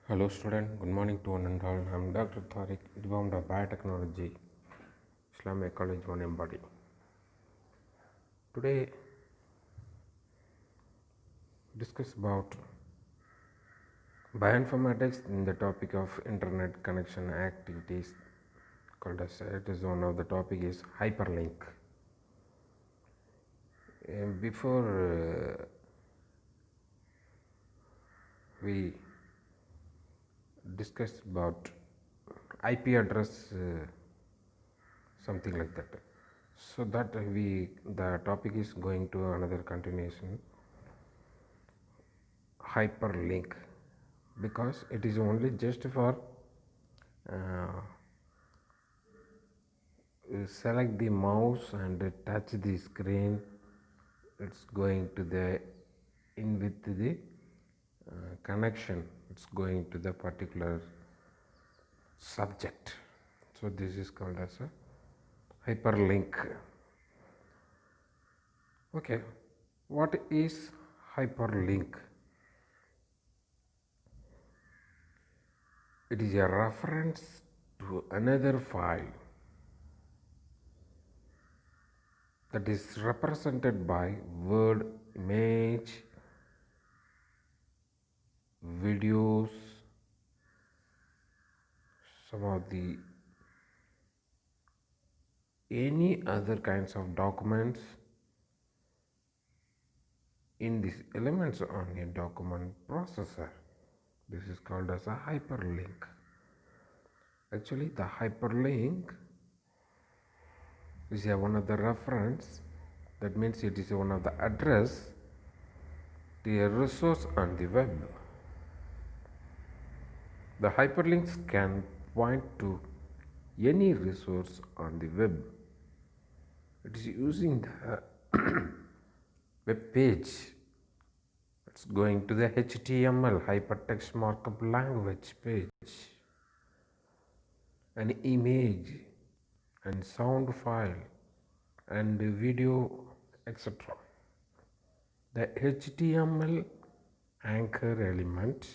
Hello student, good morning to one and all. I am Dr. Tariq, Department of Biotechnology, Islamic College 1 Embody. Today discuss about bioinformatics in the topic of internet connection activities called as it is one of the topic is hyperlink. Before we discuss about IP address something like that. So that the topic is going to another continuation hyperlink because it is only just for uh, select the mouse and touch the screen. It's going to the in with the connection. It's going to the particular subject. So this is called as a hyperlink. Okay, what is hyperlink? It is a reference to another file that is represented by word, image, videos, some of the any other kinds of documents in these elements on a document processor. This is called as a hyperlink. Actually, the hyperlink is one of the reference. That means it is one of the address to a resource on the web. The hyperlinks can point to any resource on the web. It is using the web page. It's going to the HTML hypertext markup language page, an image and sound file and video, etc. The HTML anchor element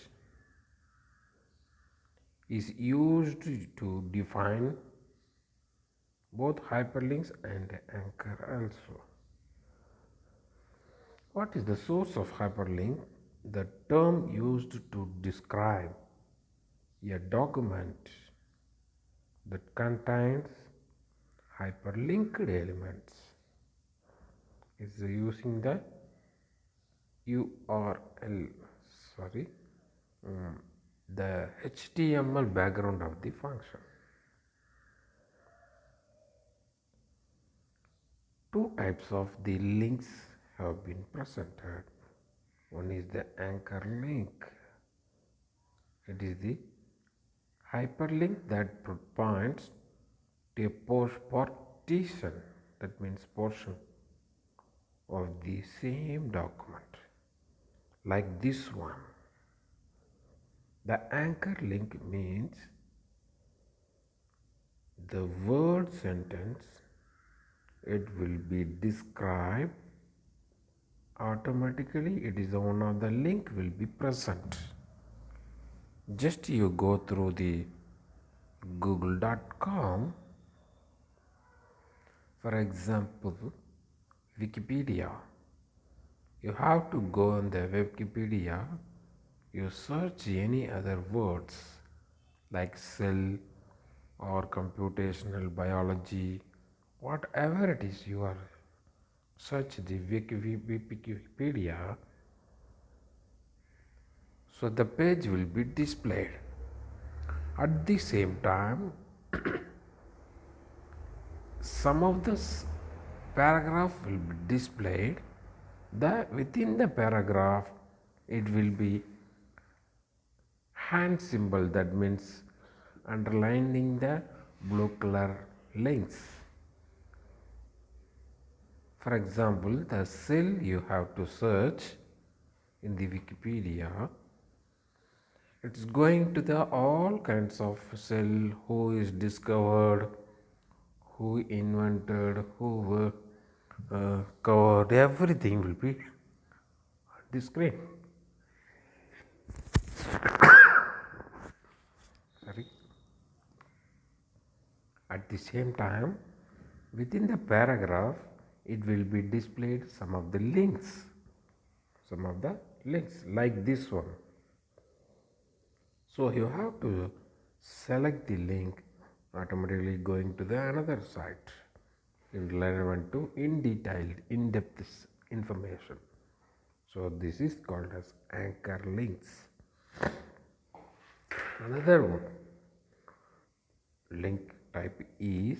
is used to define both hyperlinks and anchor also. What is the source of hyperlink? The term used to describe a document that contains hyperlinked elements is using the URL, the HTML background of the function. Two types of the links have been presented. One is the anchor link. It is the hyperlink that points to a partition, that means portion of the same document, like this one. The anchor link means the word sentence, it will be described automatically. It is one of the link will be present. Just you go through the google.com, for example Wikipedia. You have to go on the Wikipedia, you search any other words like cell or computational biology, whatever it is you are search the Wikipedia, so the page will be displayed. At the same time, some of this paragraph will be displayed. Within the paragraph, it will be hand symbol, that means underlining the blue color links. For example, the cell you have to search in the Wikipedia, it's going to the all kinds of cell, who is discovered, who invented, who covered, everything will be on the screen. the same time, within the paragraph, it will be displayed some of the links. Some of the links like this one. So you have to select the link automatically going to the another site in relevant to in detailed in-depth information. So this is called as anchor links. Another one link type is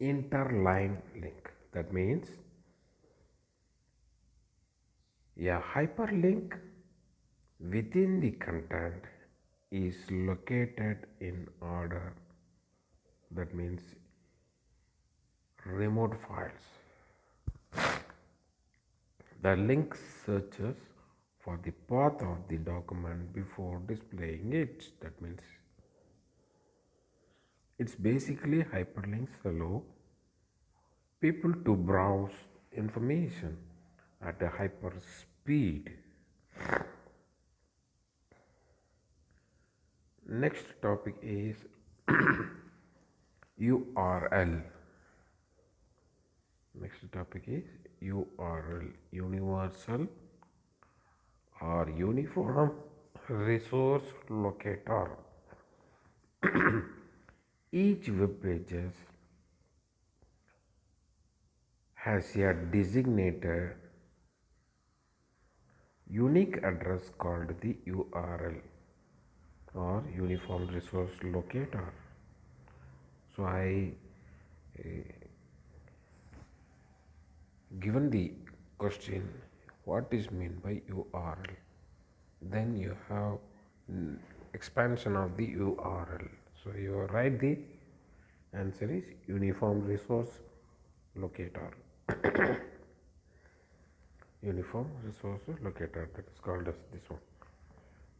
interline link. That means a hyperlink within the content is located in order. That means remote files. The link searches for the path of the document before displaying it. That means it's basically hyperlinks allow people to browse information at a hyper speed. Next topic is URL. Next topic is URL, universal or uniform resource locator. Each web pages has a designated unique address called the URL or uniform resource locator. So I given the question what is meant by URL, then you have expansion of the URL. So you write the answer is uniform resource locator. Uniform resource locator, that is called as this one.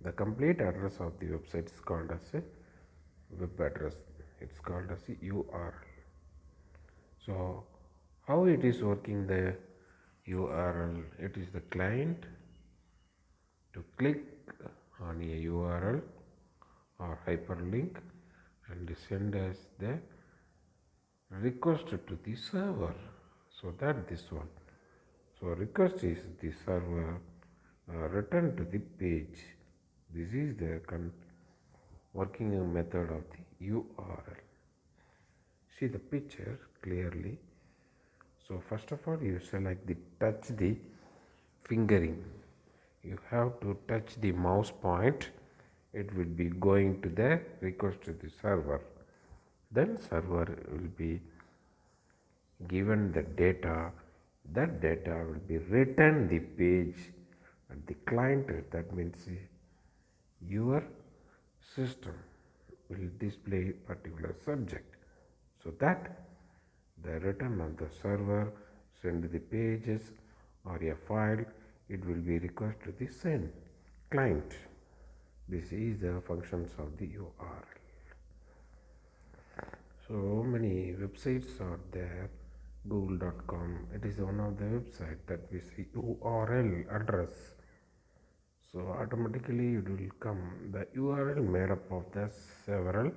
The complete address of the website is called as a web address. It's called as a URL. So how it is working the URL? It is the client to click on a URL or hyperlink and send us the request to the server. So that this one. So request is the server return to the page. This is the working method of the URL. See the picture clearly. So first of all, you select the touch the fingering. You have to touch the mouse point. It will be going to the request to the server. Then server will be given the data. That data will be written the page at the client. That means your system will display particular subject. So that the return on the server send the pages or a file, it will be request to the send client. This is the functions of the URL. So many websites are there. Google.com, it is one of the website that we see URL address. So automatically it will come the URL made up of the several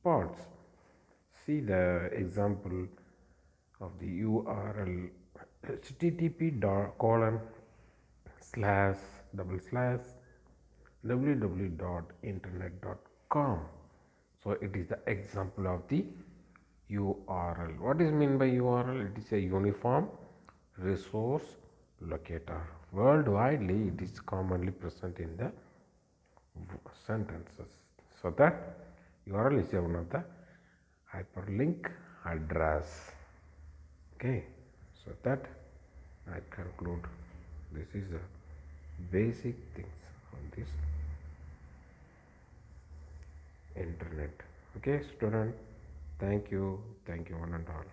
parts. See the example of the URL http://www.internet.com. So it is the example of the URL. What is meant by URL? It is a uniform resource locator. Worldwidely, it is commonly present in the sentences. So that URL is one of the hyperlink address. Okay, so that I conclude. This is the basic things on this internet. Okay, student. Thank you one and all.